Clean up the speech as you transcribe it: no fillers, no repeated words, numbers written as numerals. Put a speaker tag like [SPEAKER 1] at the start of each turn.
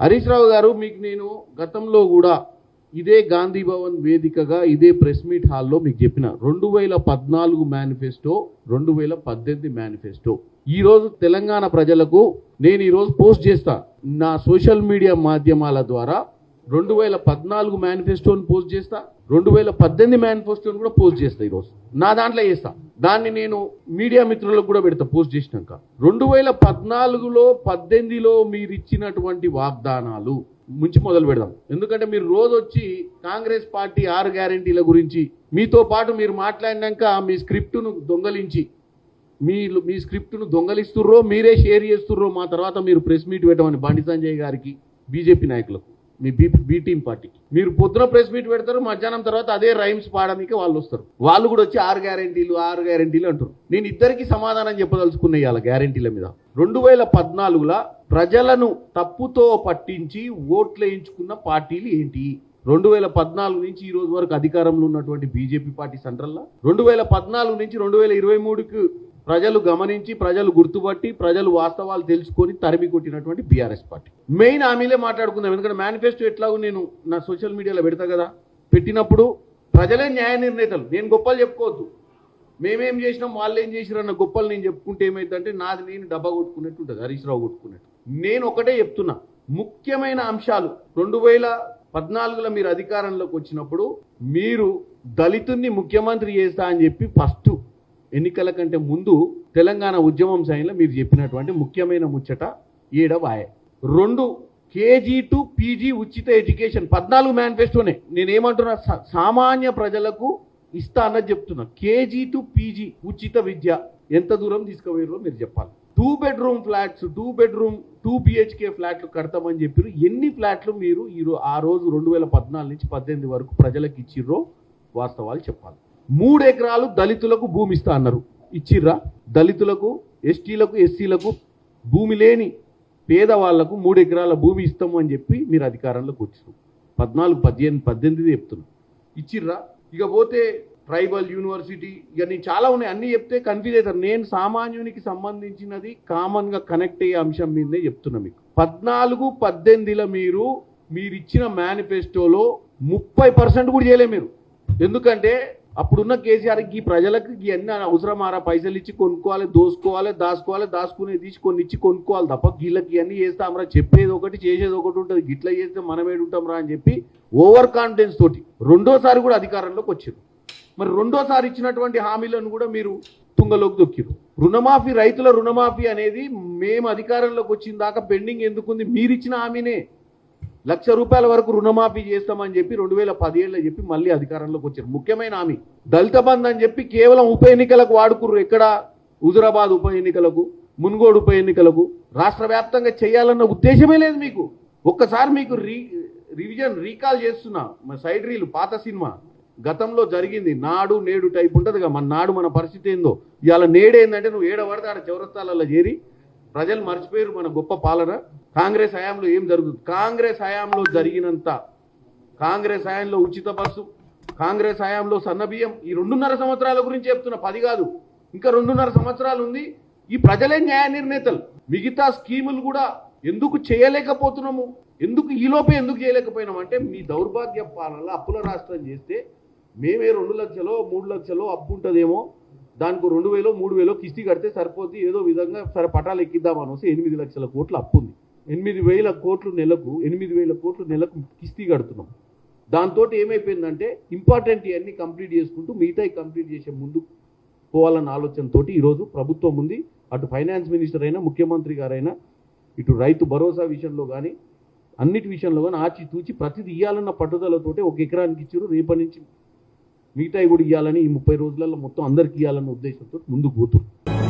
[SPEAKER 1] హరీష్ రావు గారు, మీకు నేను గతంలో కూడా ఇదే గాంధీ భవన్ వేదికగా ఇదే ప్రెస్ మీట్ హాల్లో మీకు చెప్పిన 2014 మేనిఫెస్టో, 2018 మేనిఫెస్టో ఈరోజు తెలంగాణ ప్రజలకు నేను ఈరోజు పోస్ట్ చేస్తా నా సోషల్ మీడియా మాధ్యమాల ద్వారా. 2014 మేనిఫెస్టోని పోస్ట్ చేస్తా, 2018 మేనిఫెస్టోని కూడా పోస్ట్ చేస్తా. ఈరోజు నా దాంట్లో చేస్తా, దాన్ని నేను మీడియా మిత్రులకు కూడా పెడతా పోస్ట్ చేసినాక. 2014లో 18లో మీరు ఇచ్చినటువంటి వాగ్దానాలు ముంచి మొదలు పెడదాం. ఎందుకంటే మీరు రోజు వచ్చి కాంగ్రెస్ పార్టీ 6 గ్యారెంటీల గురించి మీతో పాటు మీరు మాట్లాడినాక మీ స్క్రిప్టును దొంగలించి మీ స్క్రిప్టును దొంగలిస్తుర్రో మీరే షేర్ చేస్తుర్రో మా తర్వాత మీరు ప్రెస్ మీట్ పెట్టమని బండి సంజయ్ గారికి, బీజేపీ నాయకులకు, మీ బీ టీం పార్టీకి మీరు పొద్దున ప్రెస్ మీట్ పెడతారు, మధ్యాహ్నం తర్వాత అదే రైమ్స్ పాడడానికి వాళ్ళు వస్తారు. వాళ్ళు కూడా వచ్చి 6 గ్యారెంటీలు అంటారు. నేను ఇద్దరికి సమాధానం చెప్పదలుచుకున్న ఇవాళ గ్యారెంటీల మీద. 2014లో ప్రజలను తప్పుతో పట్టించి ఓట్లు వేయించుకున్న పార్టీలు ఏంటి? 2014 నుంచి ఈ రోజు వరకు అధికారంలో ఉన్నటువంటి బీజేపీ పార్టీ సెంట్రల్లో, 2014 నుంచి 2023కి ప్రజలు గమనించి, ప్రజలు గుర్తుపట్టి, ప్రజలు వాస్తవాలు తెలుసుకొని తరిమి కొట్టినటువంటి బీఆర్ఎస్ పార్టీ. మెయిన్ హామీలే మాట్లాడుకుందాం. ఎందుకంటే మేనిఫెస్టో ఎట్లాగో నేను నా సోషల్ మీడియాలో పెడతా కదా, పెట్టినప్పుడు ప్రజలే న్యాయ నిర్ణేతలు. నేను గొప్పలు చెప్పుకోవద్దు, మేమేం చేసినాం వాళ్ళు ఏం చేసినారు అన్న గొప్పలు నేను చెప్పుకుంటే ఏమైందంటే నాది నేను డబ్బా కొట్టుకున్నట్టు ఉంటుంది, హరీష్ రావు కొట్టుకున్నట్టు. నేను ఒకటే చెప్తున్నా, ముఖ్యమైన అంశాలు 2014లో మీరు అధికారంలోకి వచ్చినప్పుడు మీరు దళితుల్ని ముఖ్యమంత్రి చేస్తా అని చెప్పి ఫస్ట్ ఎన్నికల కంటే ముందు తెలంగాణ ఉద్యమం సమయంలో మీరు చెప్పినటువంటి ముఖ్యమైన ముచ్చట ఏడవాయే. 2 కేజీ టు పీజీ ఉచిత ఎడ్యుకేషన్ 14 మేనిఫెస్టోనే. నేనేమంటున్నా, సామాన్య ప్రజలకు ఇస్తా అన్నది చెప్తున్నా. కేజీ టు పీజీ ఉచిత విద్య ఎంత దూరం తీసుకుపోయారో మీరు చెప్పాలి. 2 బెడ్రూమ్ ఫ్లాట్స్, 2 BHK ఫ్లాట్లు కడతామని చెప్పారు. ఎన్ని ఫ్లాట్లు మీరు ఆ రోజు 2014 నుంచి 18 వరకు ప్రజలకు ఇచ్చిర్రో వాస్తవాలు చెప్పాలి. 3 ఎకరాలు దళితులకు భూమి ఇస్తా అన్నారు, ఇచ్చిర్రా? దళితులకు, ఎస్టీలకు, ఎస్సీలకు, భూమి లేని పేదవాళ్లకు 3 ఎకరాల భూమి ఇస్తాము అని చెప్పి మీరు అధికారంలోకి వచ్చారు. 14, 15, 18 చెప్తున్నారు, ఇచ్చిర్రా? ఇక పోతే ట్రైబల్ యూనివర్సిటీ, ఇక నేను చాలా ఉన్నాయి, అన్నీ చెప్తే కన్ఫ్యూజ్ అవుతారు. నేను సామాన్యునికి సంబంధించినది కామన్గా కనెక్ట్ అయ్యే అంశం మీదే చెప్తున్నా మీకు. 14, 18లో మీరు ఇచ్చిన మేనిఫెస్టోలో 30% కూడా చేయలే మీరు. ఎందుకంటే అప్పుడున్న కేసీఆర్కి ప్రజలకు ఇవన్నీ అవసరమారా? పైసలు ఇచ్చి కొనుక్కోవాలి, దాచుకోవాలి, దాచుకునే తీసి కొన్ని ఇచ్చి కొనుక్కోవాలి తప్ప వీళ్ళకి ఇవన్నీ చేస్తామరా, చెప్పేది ఒకటి చేసేది ఒకటి ఉంటుంది, గిట్లా చేస్తే మనం ఏడుంటాం రా అని చెప్పి ఓవర్ కాన్ఫిడెన్స్ తోటి రెండోసారి కూడా అధికారంలోకి వచ్చారు. మరి రెండోసారి ఇచ్చినటువంటి హామీలను కూడా మీరు తుంగలోకి దొక్కిరు. రుణమాఫీ, రైతుల రుణమాఫీ అనేది మేము అధికారంలోకి వచ్చిన దాకా పెండింగ్ ఎందుకుంది? మీరు ఇచ్చిన హామీనే. ₹1,00,000 వరకు రుణమాఫీ చేస్తామని చెప్పి 2017లో చెప్పి మళ్ళీ అధికారంలోకి వచ్చారు. ముఖ్యమైన హామీ దళిత బంధు అని చెప్పి కేవలం ఉప ఎన్నికలకు వాడుకుర్రు. ఎక్కడ? హుజురాబాద్ ఉప ఎన్నికలకు, మున్గోడు ఉప ఎన్నికలకు. రాష్ట్ర వ్యాప్తంగా చేయాలన్న ఉద్దేశమే లేదు మీకు. ఒక్కసారి మీకు రీకాల్ చేస్తున్నా, సైడ్ రీల్ పాత సినిమా గతంలో జరిగింది నాడు నేడు టైప్ ఉంటుంది కదా. మన నాడు మన పరిస్థితి ఏందో, ఇవాళ నేడేందంటే నువ్వు ఏడబడితే ఆడ చౌరస్తాలలో చేరి ప్రజలు మర్చిపోయారు మన గొప్ప పాలన. కాంగ్రెస్ హయాంలో ఏం జరుగుతుంది? కాంగ్రెస్ హయాంలో జరిగినంత, కాంగ్రెస్ హయాంలో ఉచిత బస్సు, కాంగ్రెస్ హయాంలో సన్నబియ్యం, ఈ 2.5 సంవత్సరాల గురించి చెప్తున్నా, 10 కాదు, ఇంకా 2.5 సంవత్సరాలు ఉంది. ఈ ప్రజలే న్యాయ నిర్ణేతలు. మిగతా స్కీములు కూడా ఎందుకు చేయలేకపోతున్నాము, ఈలోపే ఎందుకు చేయలేకపోయినాం అంటే మీ దౌర్భాగ్య పాలనలో అప్పుల రాష్ట్రం చేస్తే మేమే 2 లక్షలో 3 లక్షలో అప్పు ఉంటుందేమో, దానికి 2,000 3,000 కిస్తీ కడితే సరిపోతుంది, ఏదో విధంగా సరే పటాలు ఎక్కిద్దామని వస్తే 8 లక్షల కోట్ల అప్పు ఉంది. 8,000 కోట్లు నెలకు, 8,000 కోట్లు నెలకు కిస్తీ కడుతున్నాం. దాంతో ఏమైపోయిందంటే ఇంపార్టెంట్ ఇవన్నీ కంప్లీట్ చేసుకుంటూ మిగతా కంప్లీట్ చేసే ముందు పోవాలన్న ఆలోచనతో ఈరోజు ప్రభుత్వం ఉంది. అటు ఫైనాన్స్ మినిస్టర్ అయినా, ముఖ్యమంత్రి గారైనా, ఇటు రైతు భరోసా విషయంలో కానీ, అన్నిటి విషయంలో కానీ ఆచితూచి ప్రతిదీ ఇవ్వాలన్న పట్టుదలతోటి 1 ఎకరానికి ఇచ్చారు. రేపటి నుంచి మిగతా కూడా ఇవ్వాలని, ఈ 30 రోజులలో మొత్తం అందరికి ఇవ్వాలన్న ఉద్దేశంతో ముందుకు పోతున్నారు.